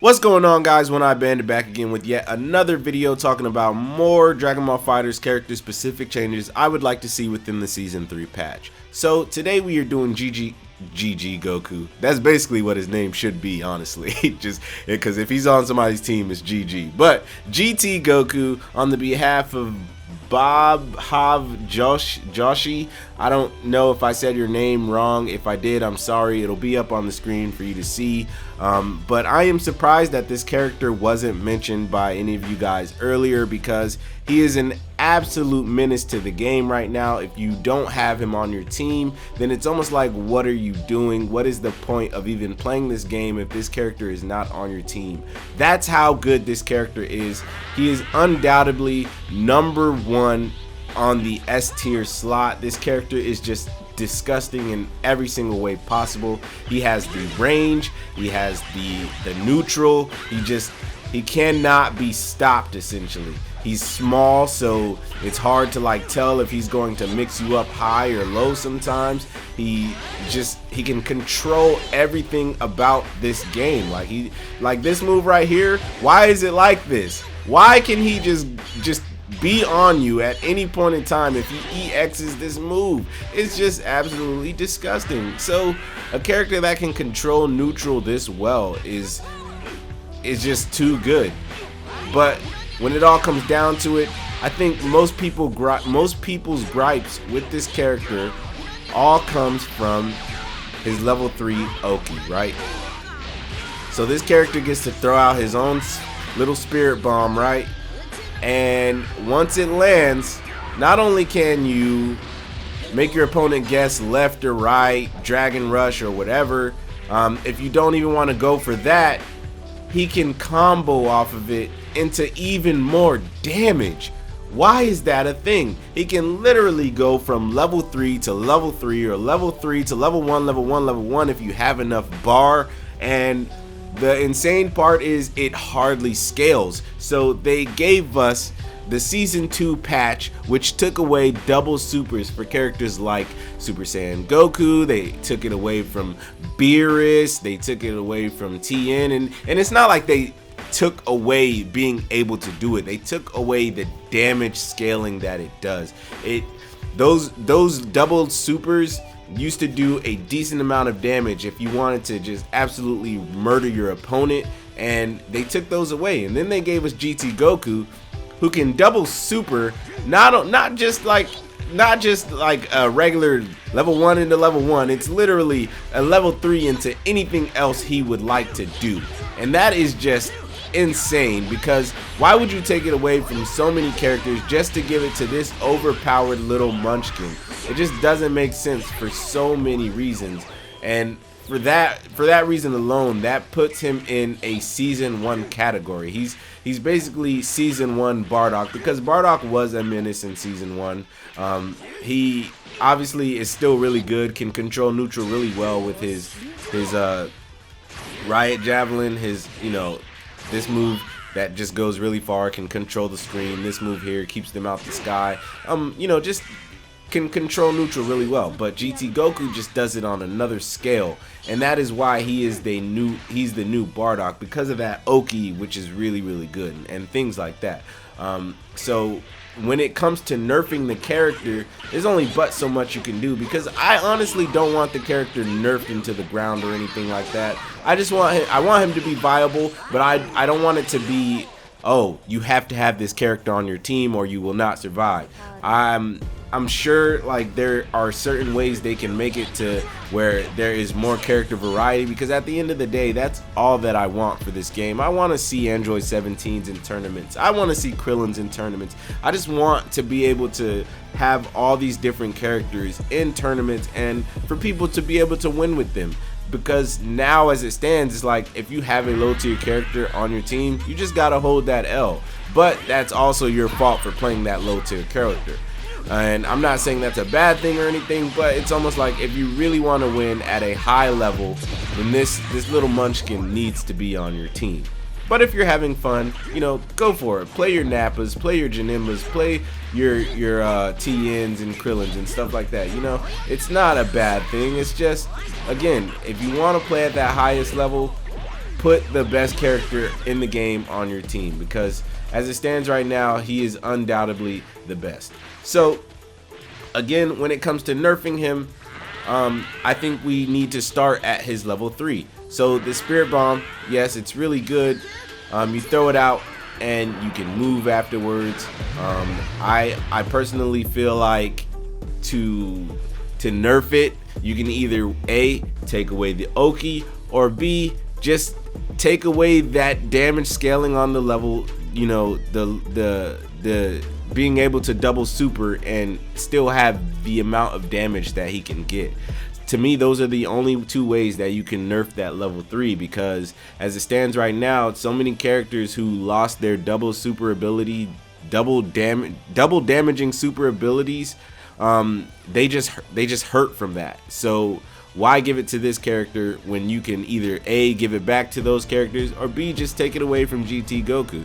What's going on, guys? OneEyedBandit back again with yet another video talking about more Dragon Ball FighterZ character specific changes I would like to see within the Season 3 patch. So today we are doing GG Goku. That's basically what his name should be, honestly. Just because if he's on somebody's team, it's GG. But GT Goku on the behalf of Bob Joshi. I don't know if I said your name wrong. If I did, I'm sorry. It'll be up on the screen for you to see. But I am surprised that this character wasn't mentioned by any of you guys earlier, because he is an absolute menace to the game right now. If you don't have him on your team, then it's almost like, what are you doing? What is the point of even playing this game if this character is not on your team? That's how good this character is. He is undoubtedly #1 on the S tier slot. This character is just disgusting in every single way possible. He has the range, he has the neutral, he cannot be stopped essentially. He's small, so it's hard to like tell if he's going to mix you up high or low sometimes. He can control everything about this game. Like this move right here, why is it like this? Why can he just be on you at any point in time if he EXs this move? It's just absolutely disgusting. So a character that can control neutral this well is just too good. But when it all comes down to it, I think most people's gripes with this character all comes from his level 3 Oki, right? So this character gets to throw out his own little spirit bomb, right? And once it lands, not only can you make your opponent guess left or right, Dragon Rush or whatever, if you don't even want to go for that, he can combo off of it into even more damage. Why is that a thing? He can literally go from level 3 to level 3, or level 3 to level 1, level 1, level 1 if you have enough bar. And the insane part is it hardly scales. So they gave us the Season 2 patch, which took away double supers for characters like Super Saiyan Goku. They took it away from Beerus. They took it away from TN. And it's not like they took away being able to do it. They took away the damage scaling that it does. Those double supers used to do a decent amount of damage if you wanted to just absolutely murder your opponent, and they took those away. And then they gave us GT Goku, who can double super, not just like a regular level 1 into level 1. It's literally a level 3 into anything else he would like to do. And that is just insane, because why would you take it away from so many characters just to give it to this overpowered little munchkin? It just doesn't make sense for so many reasons. And for that reason alone, that puts him in a Season 1 category. He's basically Season 1 Bardock, because Bardock was a menace in Season 1. He obviously is still really good, can control neutral really well with his Riot Javelin, this move that just goes really far, can control the screen. This move here keeps them out the sky. Just can control neutral really well. But GT Goku just does it on another scale, and that is why he's the new Bardock, because of that Oki, which is really, really good, and things like that. So when it comes to nerfing the character, there's only but so much you can do, because I honestly don't want the character nerfed into the ground or anything like that. I want him to be viable, but I don't want it to be, oh, you have to have this character on your team or you will not survive. I'm sure like there are certain ways they can make it to where there is more character variety, because at the end of the day, that's all that I want for this game. I want to see Android 17s in tournaments. I want to see Krillins in tournaments. I just want to be able to have all these different characters in tournaments, and for people to be able to win with them. Because now as it stands, it's like if you have a low tier character on your team, you just gotta hold that L. But that's also your fault for playing that low tier character. And I'm not saying that's a bad thing or anything, but it's almost like if you really want to win at a high level, then this little munchkin needs to be on your team. But if you're having fun, go for it. Play your Nappas, play your Janimbas, play your TNs and Krillins and stuff like that. It's not a bad thing. It's just, again, if you want to play at that highest level, put the best character in the game on your team, because as it stands right now, he is undoubtedly the best. So again, when it comes to nerfing him, I think we need to start at his level 3. So the Spirit Bomb, yes, it's really good. You throw it out and you can move afterwards. I personally feel like to nerf it, you can either A, take away the Oki, or B, just take away that damage scaling on the level, you know, the being able to double super and still have the amount of damage that he can get. To me, those are the only two ways that you can nerf that level 3, because as it stands right now, so many characters who lost their double super ability, double damaging super abilities, they just hurt from that. So why give it to this character when you can either A, give it back to those characters, or B, just take it away from GT Goku?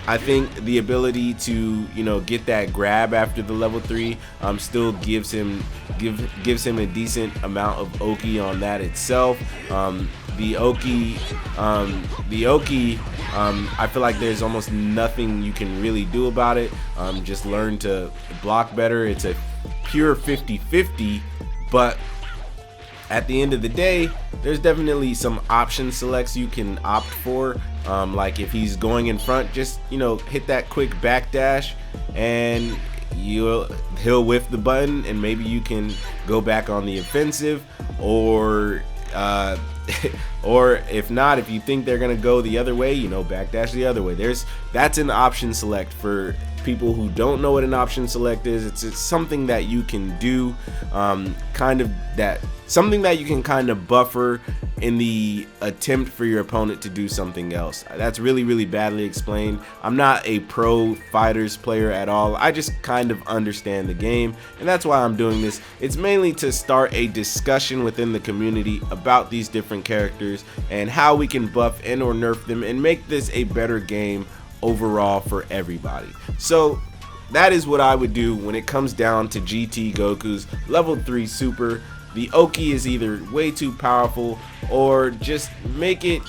I think the ability to, you know, get that grab after the level 3 still gives him a decent amount of Oki on that itself. The Oki, I feel like there's almost nothing you can really do about it. Just learn to block better. It's a pure 50-50, but at the end of the day, there's definitely some option selects you can opt for. Like if he's going in front, just, you know, hit that quick backdash and he'll whiff the button, and maybe you can go back on the offensive, or or if not, if you think they're gonna go the other way, you know, backdash the other way. That's an option select. For people who don't know what an option select is, it's something that you can do, something that you can kind of buffer in the attempt for your opponent to do something else. That's really badly explained. I'm not a pro FighterZ player at all. I just kind of understand the game, and that's why I'm doing this. It's mainly to start a discussion within the community about these different characters and how we can buff and or nerf them and make this a better game overall for everybody. So that is what I would do when it comes down to GT Goku's level 3 super. The Oki is either way too powerful, or just make it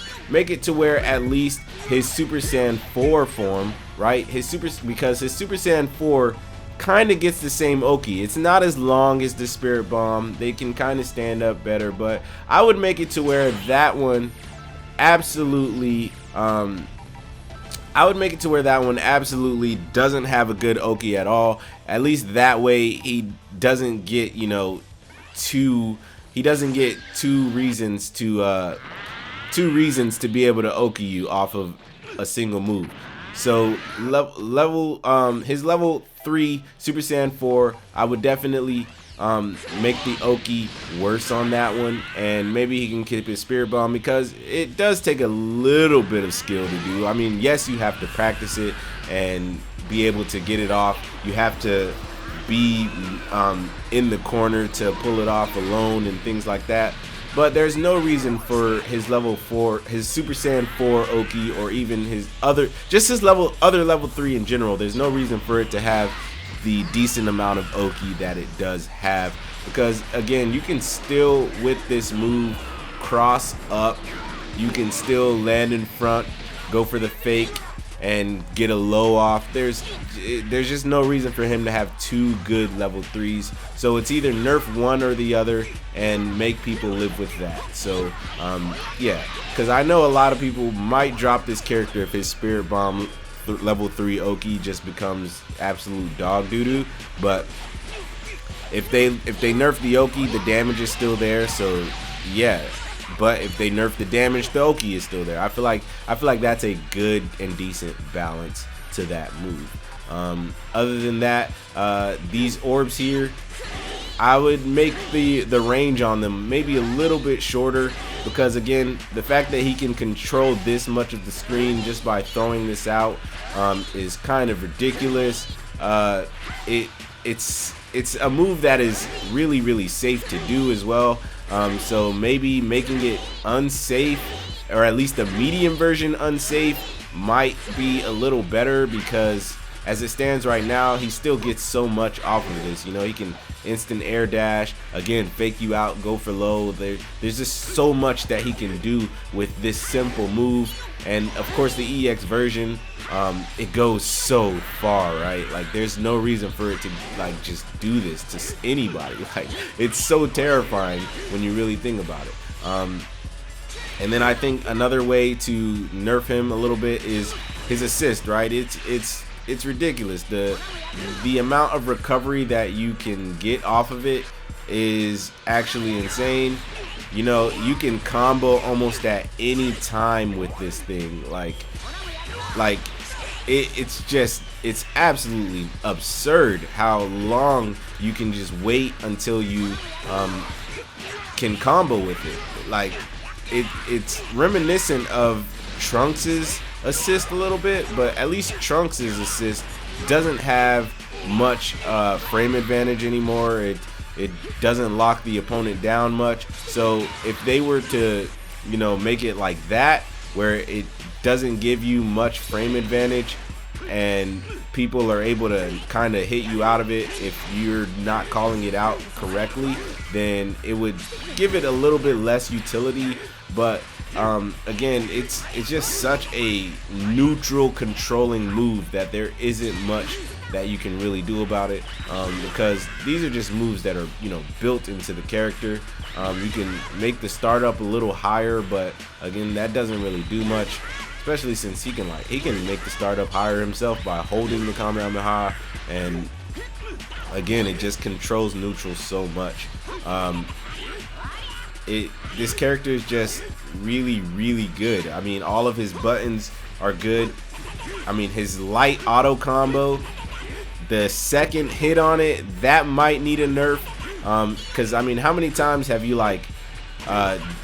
to where at least his Super Saiyan 4 form, right? Because his Super Saiyan 4 kind of gets the same Oki. It's not as long as the Spirit Bomb. They can kind of stand up better, but I would make it to where that one absolutely doesn't have a good Oki at all. At least that way he doesn't get, you know, two reasons to be able to Oki you off of a single move. So his level 3 Super Saiyan 4, I would definitely make the Oki worse on that one, and maybe he can keep his Spirit Bomb, because it does take a little bit of skill to do. I mean, yes, you have to practice it and be able to get it off. You have to be in the corner to pull it off alone and things like that. But there's no reason for his level 4, his Super Saiyan 4 Oki, or even his other level 3 in general. There's no reason for it to have the decent amount of Oki that it does have, because again, you can still, with this move, cross up. You can still land in front, go for the fake, and get a low off. There's just no reason for him to have two good level 3s. So it's either nerf one or the other and make people live with that. So yeah, because I know a lot of people might drop this character if his Spirit Bomb level 3 Oki just becomes absolute dog doo-doo. But if they nerf the Oki, the damage is still there. So yeah. But if they nerf the damage, the Oki is still there. I feel like that's a good and decent balance to that move. Other than that, these orbs here, I would make the range on them maybe a little bit shorter, because again, the fact that he can control this much of the screen just by throwing this out is kind of ridiculous. It's a move that is really safe to do as well. So maybe making it unsafe, or at least the medium version unsafe, might be a little better, because as it stands right now, he still gets so much off of this. You know, he can instant air dash, again, fake you out, go for low. There's just so much that he can do with this simple move. And of course the EX version, it goes so far, right? Like there's no reason for it to like just do this to anybody. Like it's so terrifying when you really think about it. And then I think another way to nerf him a little bit is his assist, right? It's ridiculous. The amount of recovery that you can get off of it is actually insane. You know, you can combo almost at any time with this thing. It's absolutely absurd how long you can just wait until you can combo with it. Like it's reminiscent of Trunks's assist a little bit, but at least Trunks's assist doesn't have much frame advantage anymore. It doesn't lock the opponent down much. So if they were to, you know, make it like that, where it doesn't give you much frame advantage and people are able to kind of hit you out of it if you're not calling it out correctly, then it would give it a little bit less utility. But again, it's just such a neutral controlling move that there isn't much that you can really do about it, because these are just moves that are, you know, built into the character. You can make the startup a little higher, but again, that doesn't really do much, especially since he can make the startup higher himself by holding the Kamehameha, and again, it just controls neutral so much. This character is just really, really good. I mean, all of his buttons are good. I mean, his light auto combo, the second hit on it, that might need a nerf. Because I mean, how many times have you like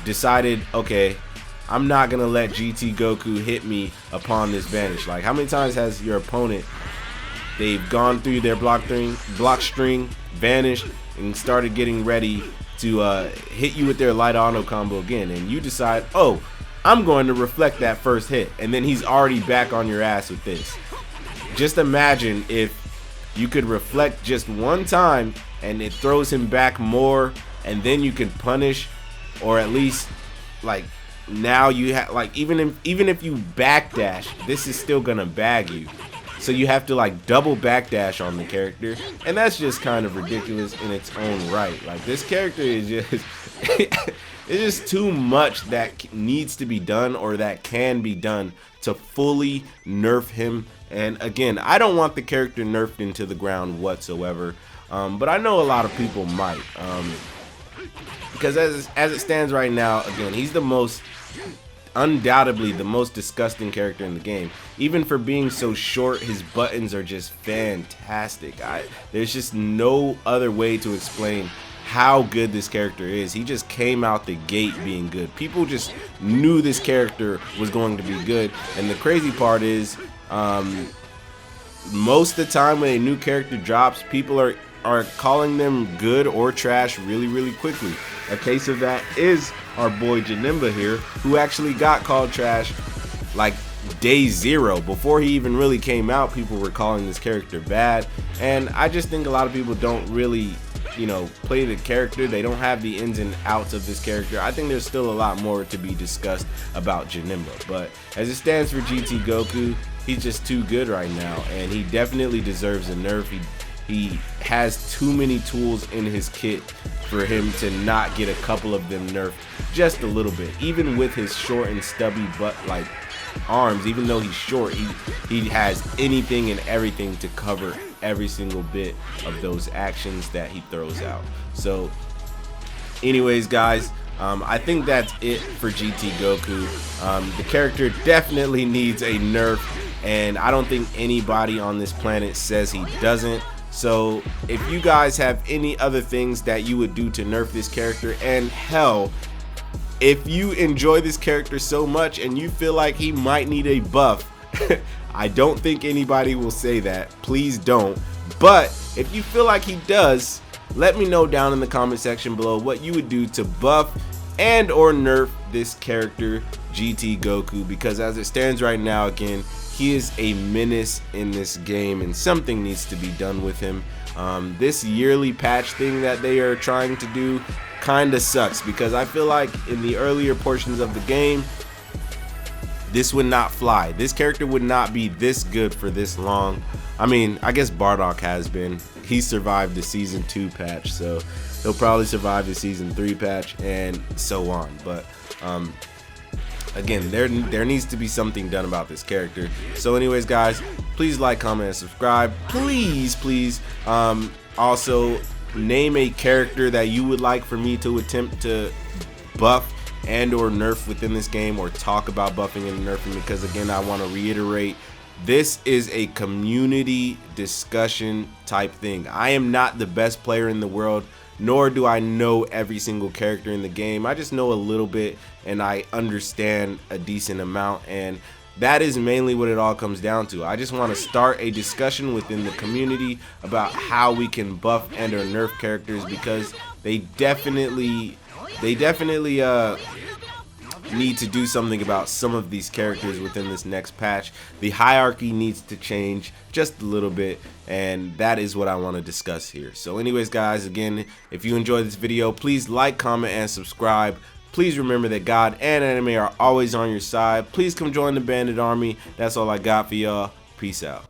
decided, okay, I'm not gonna let GT Goku hit me upon this vanish? Like, how many times has your opponent, they've gone through their block string, vanished, and started getting ready to hit you with their light auto combo again, and you decide, oh, I'm going to reflect that first hit, and then he's already back on your ass with this. Just imagine if you could reflect just one time and it throws him back more, and then you can punish, or at least like now you have, like, even if you backdash, this is still gonna bag you. So you have to like double backdash on the character, and that's just kind of ridiculous in its own right. Like, this character is just it's just too much that needs to be done, or that can be done, to fully nerf him. And again, I don't want the character nerfed into the ground whatsoever, but I know a lot of people might, because as it stands right now, again, he's undoubtedly the most disgusting character in the game. Even for being so short, his buttons are just fantastic. There's just no other way to explain how good this character is. He just came out the gate being good. People just knew this character was going to be good, and the crazy part is, most of the time when a new character drops, people are calling them good or trash really, really quickly. A case of that is our boy Janemba here, who actually got called trash like day 0. Before he even really came out, people were calling this character bad, and I just think a lot of people don't really, you know, play the character. They don't have the ins and outs of this character. I think there's still a lot more to be discussed about Janemba, but as it stands for GT Goku, he's just too good right now, and he definitely deserves a nerf. He has too many tools in his kit for him to not get a couple of them nerfed just a little bit. Even with his short and stubby like arms, even though he's short, he has anything and everything to cover every single bit of those actions that he throws out. So anyways, guys, I think that's it for GT Goku. The character definitely needs a nerf, and I don't think anybody on this planet says he doesn't. So if you guys have any other things that you would do to nerf this character, and hell, if you enjoy this character so much and you feel like he might need a buff, I don't think anybody will say that. Please don't. But if you feel like he does, let me know down in the comment section below what you would do to buff and or nerf this character GT Goku, because as it stands right now, again, he is a menace in this game and something needs to be done with him. This yearly patch thing that they are trying to do kind of sucks, because I feel like in the earlier portions of the game, this would not fly. This character would not be this good for this long. I mean, I guess Bardock has been. He survived the Season 2 patch, so he'll probably survive the Season 3 patch and so on. But again, there needs to be something done about this character. So anyways, guys, please like, comment, and subscribe. Please also name a character that you would like for me to attempt to buff and or nerf within this game, or talk about buffing and nerfing, because again, I want to reiterate, this is a community discussion type thing. I am not the best player in the world, nor do I know every single character in the game. I just know a little bit and I understand a decent amount, and that is mainly what it all comes down to. I just want to start a discussion within the community about how we can buff and or nerf characters, because they definitely need to do something about some of these characters within this next patch. The hierarchy needs to change just a little bit, and that is what I want to discuss here. So anyways, guys, again, if you enjoyed this video, please like, comment, and subscribe. Please remember that God and anime are always on your side. Please come join the Bandit Army. That's all I got for y'all. Peace out.